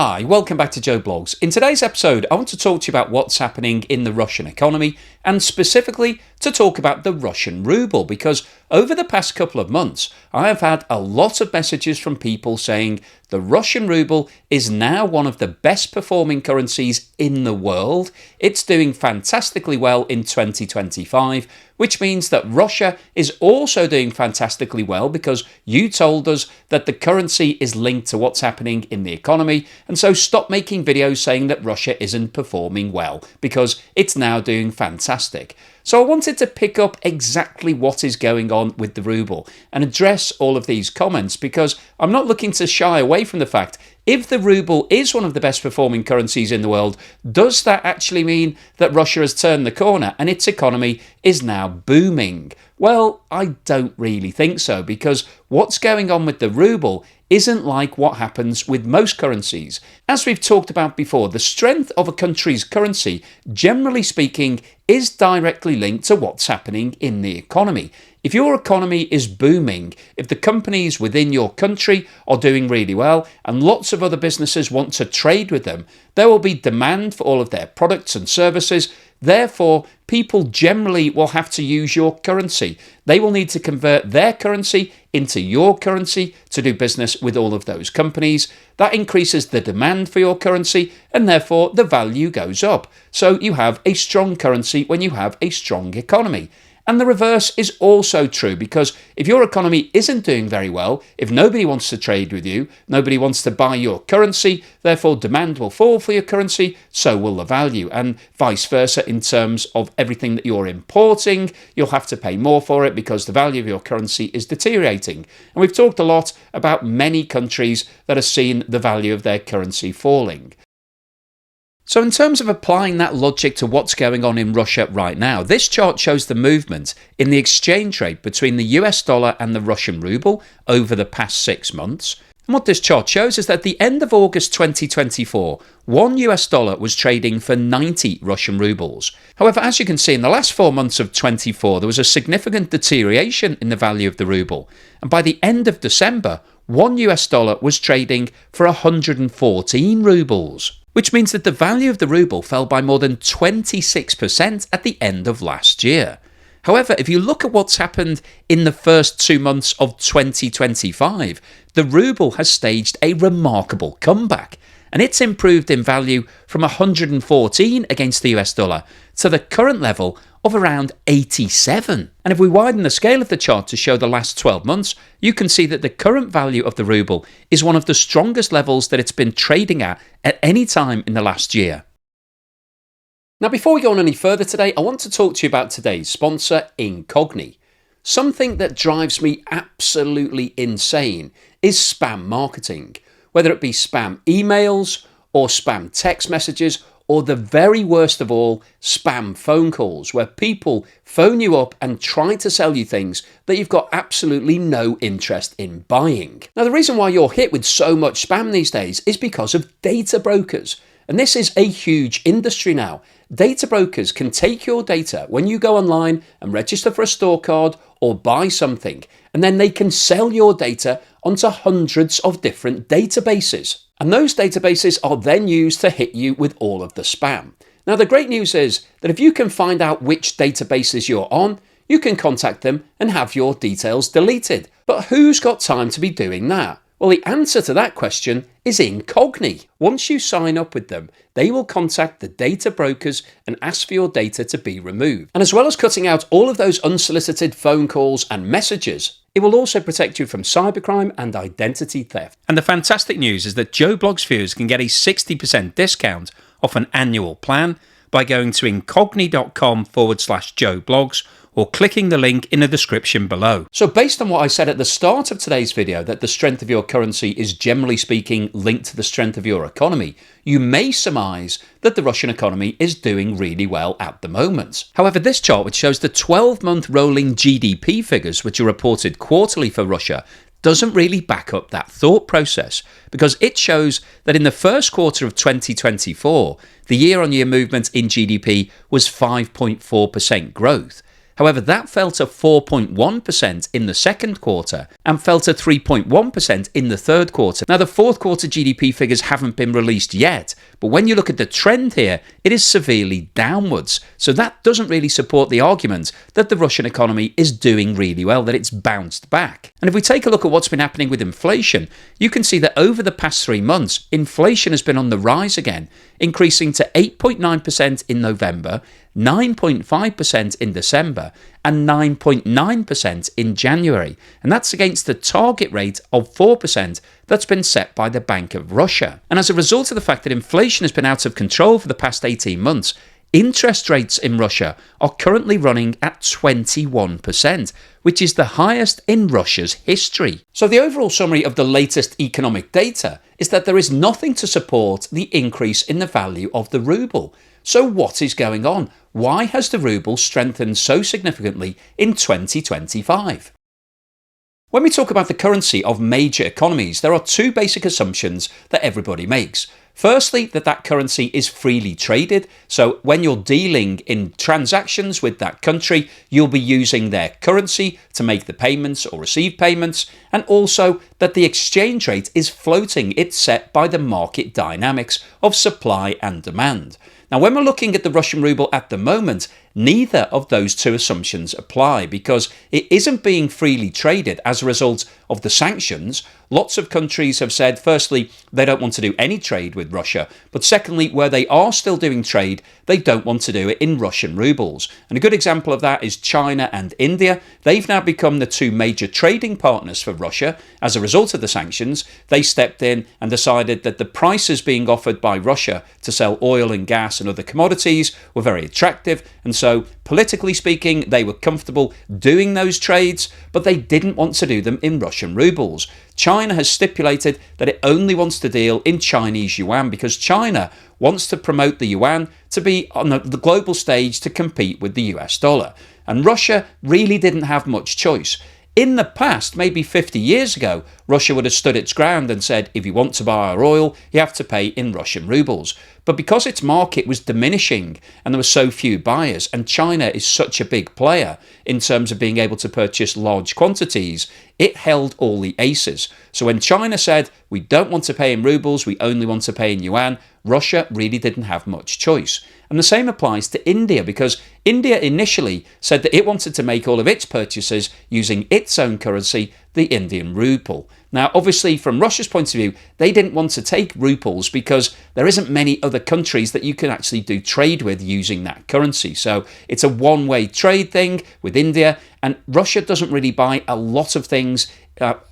Hi, welcome back to Joe Blogs. In today's episode, I want to talk to you about what's happening in the Russian economy and specifically to talk about the Russian ruble, because over the past couple of months, I have had a lot of messages from people saying the Russian ruble is now one of the best performing currencies in the world. It's doing fantastically well in 2025, which means that Russia is also doing fantastically well because you told us that the currency is linked to what's happening in the economy. And so stop making videos saying that Russia isn't performing well because it's now doing fantastic. So I wanted to pick up exactly what is going on with the ruble and address all of these comments because I'm not looking to shy away from the fact if the ruble is one of the best performing currencies in the world, does that actually mean that Russia has turned the corner and its economy is now booming? Well, I don't really think so, because what's going on with the ruble isn't like what happens with most currencies. As we've talked about before, the strength of a country's currency, generally speaking, is directly linked to what's happening in the economy. If your economy is booming, if the companies within your country are doing really well and lots of other businesses want to trade with them, there will be demand for all of their products and services. Therefore, people generally will have to use your currency. They will need to convert their currency into your currency to do business with all of those companies. That increases the demand for your currency and therefore the value goes up. So you have a strong currency when you have a strong economy. And the reverse is also true, because if your economy isn't doing very well, if nobody wants to trade with you, nobody wants to buy your currency, therefore demand will fall for your currency, so will the value, and vice versa in terms of everything that you're importing. You'll have to pay more for it because the value of your currency is deteriorating. And we've talked a lot about many countries that have seen the value of their currency falling. So in terms of applying that logic to what's going on in Russia right now, this chart shows the movement in the exchange rate between the US dollar and the Russian ruble over the past 6 months. And what this chart shows is that at the end of August 2024, one US dollar was trading for 90 Russian rubles. However, as you can see, in the last 4 months of 24, there was a significant deterioration in the value of the ruble. And by the end of December, one US dollar was trading for 114 rubles. Which means that the value of the ruble fell by more than 26% at the end of last year. However, if you look at what's happened in the first 2 months of 2025, the ruble has staged a remarkable comeback, and it's improved in value from 114 against the US dollar to the current level of around 87. And if we widen the scale of the chart to show the last 12 months, you can see that the current value of the ruble is one of the strongest levels that it's been trading at any time in the last year. Now, before we go on any further today, I want to talk to you about today's sponsor, Incogni. Something that drives me absolutely insane is spam marketing, whether it be spam emails or spam text messages, or the very worst of all, spam phone calls, where people phone you up and try to sell you things that you've got absolutely no interest in buying. Now, the reason why you're hit with so much spam these days is because of data brokers. And this is a huge industry now. Data brokers can take your data when you go online and register for a store card or buy something, and then they can sell your data onto hundreds of different databases. And those databases are then used to hit you with all of the spam. Now, the great news is that if you can find out which databases you're on, you can contact them and have your details deleted. But who's got time to be doing that? Well, the answer to that question is Incogni. Once you sign up with them, they will contact the data brokers and ask for your data to be removed. And as well as cutting out all of those unsolicited phone calls and messages, it will also protect you from cybercrime and identity theft. And the fantastic news is that Joe Blogs viewers can get a 60% discount off an annual plan by going to incogni.com/Joe Blogs or clicking the link in the description below. So based on what I said at the start of today's video, that the strength of your currency is generally speaking linked to the strength of your economy, you may surmise that the Russian economy is doing really well at the moment. However, this chart, which shows the 12-month rolling GDP figures, which are reported quarterly for Russia, doesn't really back up that thought process, because it shows that in the first quarter of 2024, the year-on-year movement in GDP was 5.4% growth. However, that fell to 4.1% in the second quarter and fell to 3.1% in the third quarter. Now, the fourth quarter GDP figures haven't been released yet, but when you look at the trend here, it is severely downwards. So that doesn't really support the argument that the Russian economy is doing really well, that it's bounced back. And if we take a look at what's been happening with inflation, you can see that over the past 3 months, inflation has been on the rise again, increasing to 8.9% in November, 9.5% in December, and 9.9% in January. And that's against the target rate of 4% that's been set by the Bank of Russia. And as a result of the fact that inflation has been out of control for the past 18 months, interest rates in Russia are currently running at 21%, which is the highest in Russia's history. So the overall summary of the latest economic data is that there is nothing to support the increase in the value of the ruble. So what is going on? Why has the ruble strengthened so significantly in 2025? When we talk about the currency of major economies, there are two basic assumptions that everybody makes. Firstly, that currency is freely traded. So when you're dealing in transactions with that country, you'll be using their currency to make the payments or receive payments. And also that the exchange rate is floating. It's set by the market dynamics of supply and demand. Now, when we're looking at the Russian ruble at the moment, neither of those two assumptions apply because it isn't being freely traded as a result of the sanctions. Lots of countries have said, firstly, they don't want to do any trade with Russia, but secondly, where they are still doing trade, they don't want to do it in Russian rubles. And a good example of that is China and India. They've now become the two major trading partners for Russia. As a result of the sanctions, they stepped in and decided that the prices being offered by Russia to sell oil and gas and other commodities were very attractive, and so politically speaking they were comfortable doing those trades, but they didn't want to do them in Russian rubles. China has stipulated that it only wants to deal in Chinese yuan because China wants to promote the yuan to be on the global stage to compete with the US dollar, and Russia really didn't have much choice. In the past, maybe 50 years ago, Russia would have stood its ground and said, if you want to buy our oil, you have to pay in Russian rubles. But because its market was diminishing and there were so few buyers, and China is such a big player in terms of being able to purchase large quantities, it held all the aces. So when China said, we don't want to pay in rubles, we only want to pay in yuan, Russia really didn't have much choice. And the same applies to India, because India initially said that it wanted to make all of its purchases using its own currency, the Indian ruble. Now, obviously, from Russia's point of view, they didn't want to take ruples because there isn't many other countries that you can actually do trade with using that currency. So it's a one-way trade thing with India, and Russia doesn't really buy a lot of things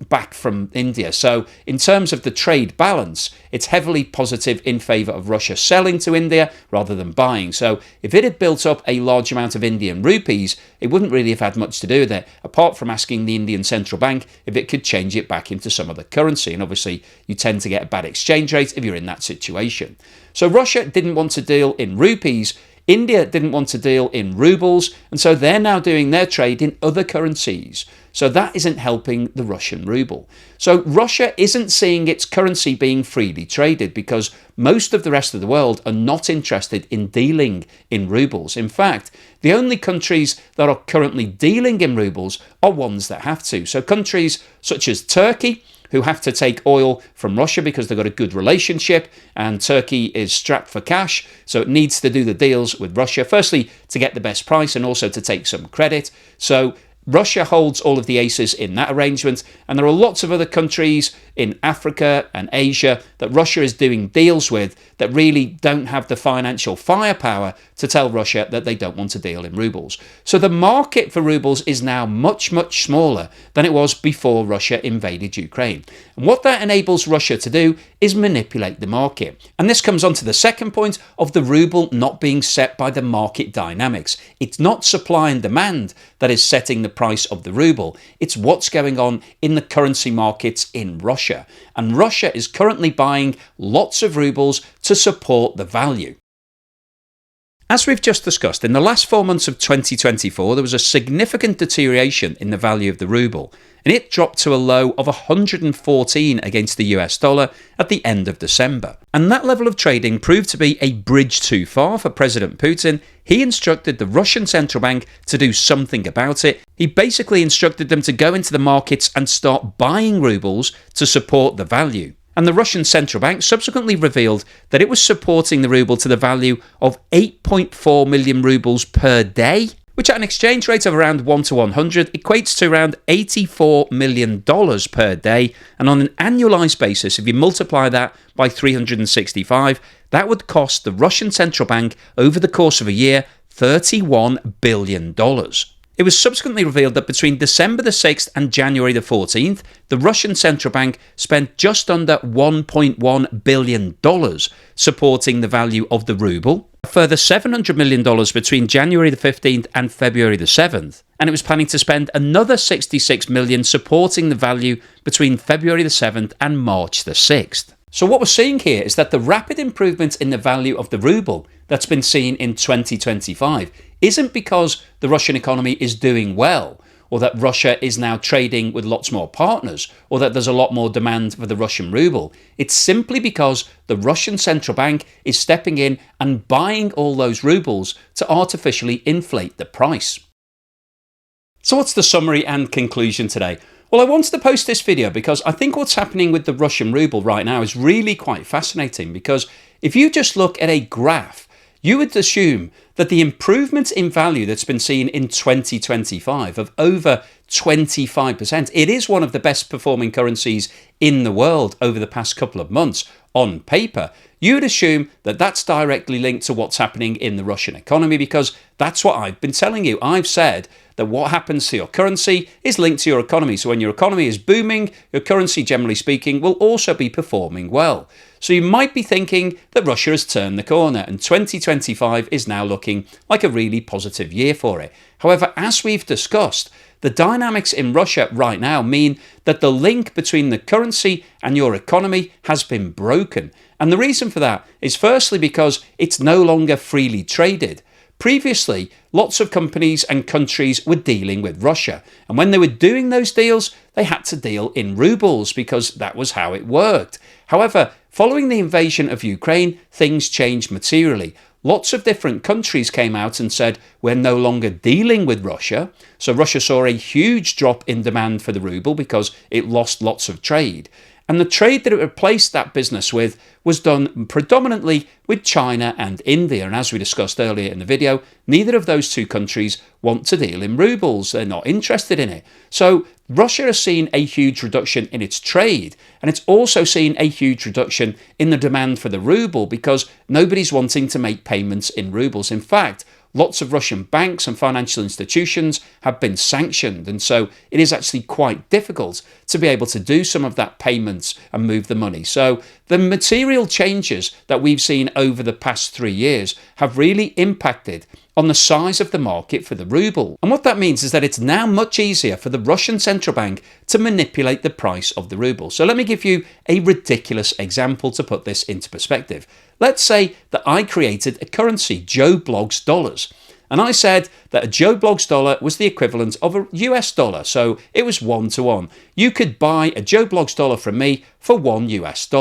back from India. So in terms of the trade balance, it's heavily positive in favour of Russia selling to India rather than buying. So if it had built up a large amount of Indian rupees, it wouldn't really have had much to do with it, apart from asking the Indian central bank if it could change it back into some other currency. And obviously you tend to get a bad exchange rate if you're in that situation. So Russia didn't want to deal in rupees, India didn't want to deal in rubles, and so they're now doing their trade in other currencies. So that isn't helping the Russian ruble. So Russia isn't seeing its currency being freely traded because most of the rest of the world are not interested in dealing in rubles. In fact, the only countries that are currently dealing in rubles are ones that have to. So countries such as Turkey, who have to take oil from Russia because they've got a good relationship, and Turkey is strapped for cash, so it needs to do the deals with Russia, firstly to get the best price and also to take some credit. So Russia holds all of the aces in that arrangement, and there are lots of other countries in Africa and Asia that Russia is doing deals with that really don't have the financial firepower to tell Russia that they don't want to deal in rubles. So the market for rubles is now much, much smaller than it was before Russia invaded Ukraine. And what that enables Russia to do is manipulate the market. And this comes on to the second point of the ruble not being set by the market dynamics. It's not supply and demand that is setting the price of the ruble. It's what's going on in the currency markets in Russia. And Russia is currently buying lots of rubles to support the value. As we've just discussed, in the last 4 months of 2024, there was a significant deterioration in the value of the ruble. and it dropped to a low of 114 against the US dollar at the end of December. And that level of trading proved to be a bridge too far for President Putin. He instructed the Russian central bank to do something about it. He basically instructed them to go into the markets and start buying rubles to support the value. And the Russian central bank subsequently revealed that it was supporting the ruble to the value of 8.4 million rubles per day, which at an exchange rate of around 1 to 100 equates to around $84 million per day. And on an annualized basis, if you multiply that by 365, that would cost the Russian central bank over the course of a year $31 billion. It was subsequently revealed that between December the 6th and January the 14th, the Russian central bank spent just under $1.1 billion supporting the value of the ruble, a further $700 million between January the 15th and February the 7th, and it was planning to spend another $66 million supporting the value between February the 7th and March the 6th. So what we're seeing here is that the rapid improvement in the value of the ruble that's been seen in 2025 isn't because the Russian economy is doing well, or that Russia is now trading with lots more partners, or that there's a lot more demand for the Russian ruble. It's simply because the Russian central bank is stepping in and buying all those rubles to artificially inflate the price. So what's the summary and conclusion today? Well, I wanted to post this video because I think what's happening with the Russian ruble right now is really quite fascinating, because if you just look at a graph, you would assume that the improvement in value that's been seen in 2025 of over 25%, it is one of the best performing currencies in the world over the past couple of months on paper. You would assume that that's directly linked to what's happening in the Russian economy, because that's what I've been telling you. I've said that what happens to your currency is linked to your economy. So when your economy is booming, your currency, generally speaking, will also be performing well. So you might be thinking that Russia has turned the corner and 2025 is now looking like a really positive year for it. However, as we've discussed, the dynamics in Russia right now mean that the link between the currency and your economy has been broken. And the reason for that is firstly because it's no longer freely traded. Previously, lots of companies and countries were dealing with Russia, and when they were doing those deals, they had to deal in rubles because that was how it worked. However, following the invasion of Ukraine, things changed materially. Lots of different countries came out and said, we're no longer dealing with Russia. So Russia saw a huge drop in demand for the ruble because it lost lots of trade. And the trade that it replaced that business with was done predominantly with China and India. And as we discussed earlier in the video, neither of those two countries want to deal in rubles. They're not interested in it. So Russia has seen a huge reduction in its trade, and it's also seen a huge reduction in the demand for the ruble because nobody's wanting to make payments in rubles. In fact, lots of Russian banks and financial institutions have been sanctioned, and so it is actually quite difficult to be able to do some of that payments and move the money. So the material changes that we've seen over the past 3 years have really impacted on the size of the market for the ruble. And what that means is that it's now much easier for the Russian central bank to manipulate the price of the ruble. So let me give you a ridiculous example to put this into perspective. Let's say that I created a currency, Joe Bloggs dollars, and I said that a Joe Bloggs dollar was the equivalent of a US dollar, so it was 1 to 1. You could buy a Joe Bloggs dollar from me for $1 US.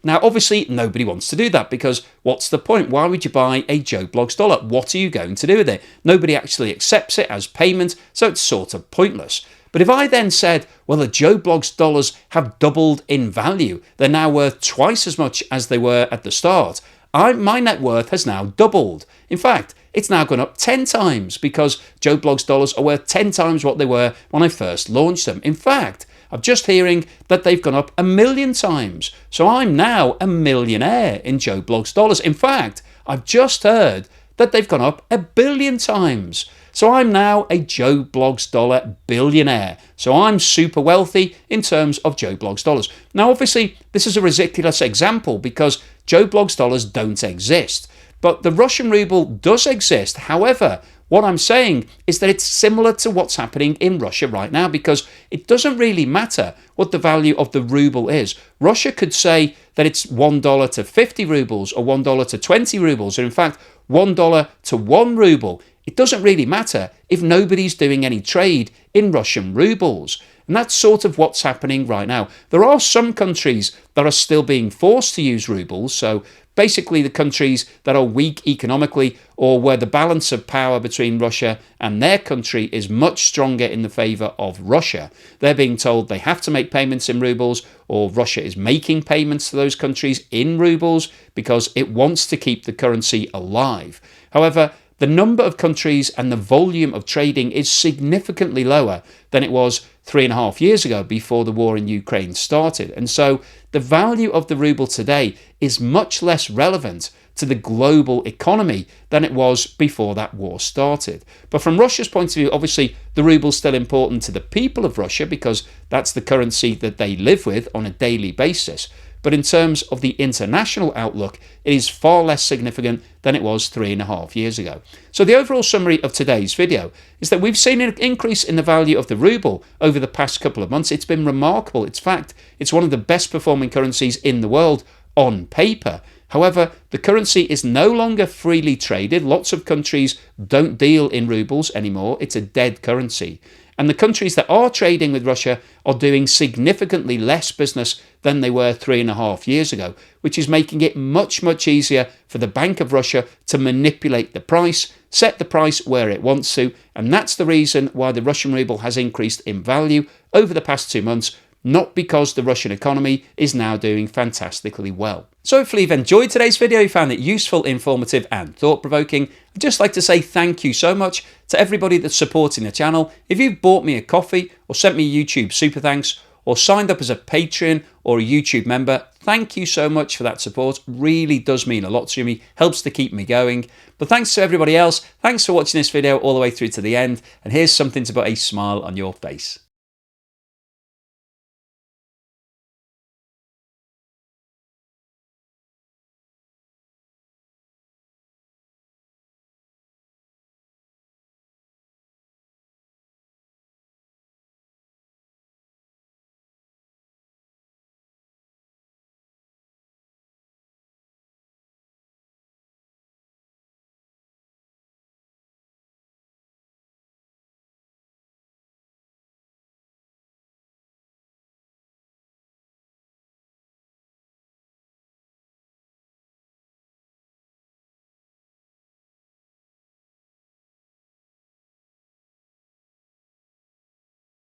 Now, obviously, nobody wants to do that because what's the point? Why would you buy a Joe Bloggs dollar? What are you going to do with it? Nobody actually accepts it as payment, so it's sort of pointless. But if I then said, well, the Joe Bloggs dollars have doubled in value, they're now worth twice as much as they were at the start, my net worth has now doubled. In fact, it's now gone up 10 times because Joe Bloggs dollars are worth 10 times what they were when I first launched them. In fact, I'm just hearing that they've gone up 1 million times. So I'm now a millionaire in Joe Bloggs dollars. In fact, I've just heard that they've gone up 1 billion times. So I'm now a Joe Bloggs dollar billionaire. So I'm super wealthy in terms of Joe Bloggs dollars. Now, obviously, this is a ridiculous example because Joe Bloggs dollars don't exist. But the Russian ruble does exist. However, what I'm saying is that it's similar to what's happening in Russia right now because it doesn't really matter what the value of the ruble is. Russia could say that it's $1 to 50 rubles or $1 to 20 rubles, or in fact, $1 to 1 ruble. It doesn't really matter if nobody's doing any trade in Russian rubles. And that's sort of what's happening right now. There are some countries that are still being forced to use rubles, so basically the countries that are weak economically or where the balance of power between Russia and their country is much stronger in the favour of Russia. They're being told they have to make payments in rubles, or Russia is making payments to those countries in rubles because it wants to keep the currency alive. However, the number of countries and the volume of trading is significantly lower than it was 3.5 years ago before the war in Ukraine started. And so the value of the ruble today is much less relevant to the global economy than it was before that war started. But from Russia's point of view, obviously the ruble is still important to the people of Russia because that's the currency that they live with on a daily basis. But in terms of the international outlook, it is far less significant than it was 3.5 years ago. So the overall summary of today's video is that we've seen an increase in the value of the ruble over the past couple of months. It's been remarkable. In fact, it's one of the best performing currencies in the world on paper. However, the currency is no longer freely traded. Lots of countries don't deal in rubles anymore. It's a dead currency. And the countries that are trading with Russia are doing significantly less business than they were 3.5 years ago, which is making it much, much easier for the Bank of Russia to manipulate the price, set the price where it wants to. And that's the reason why the Russian ruble has increased in value over the past 2 months, not because the Russian economy is now doing fantastically well. So hopefully you've enjoyed today's video, you found it useful, informative and thought-provoking. I'd just like to say thank you so much to everybody that's supporting the channel. If you've bought me a coffee or sent me a YouTube super thanks or signed up as a Patreon or a YouTube member, thank you so much for that support. Really does mean a lot to me, helps to keep me going. But thanks to everybody else, thanks for watching this video all the way through to the end, and here's something to put a smile on your face.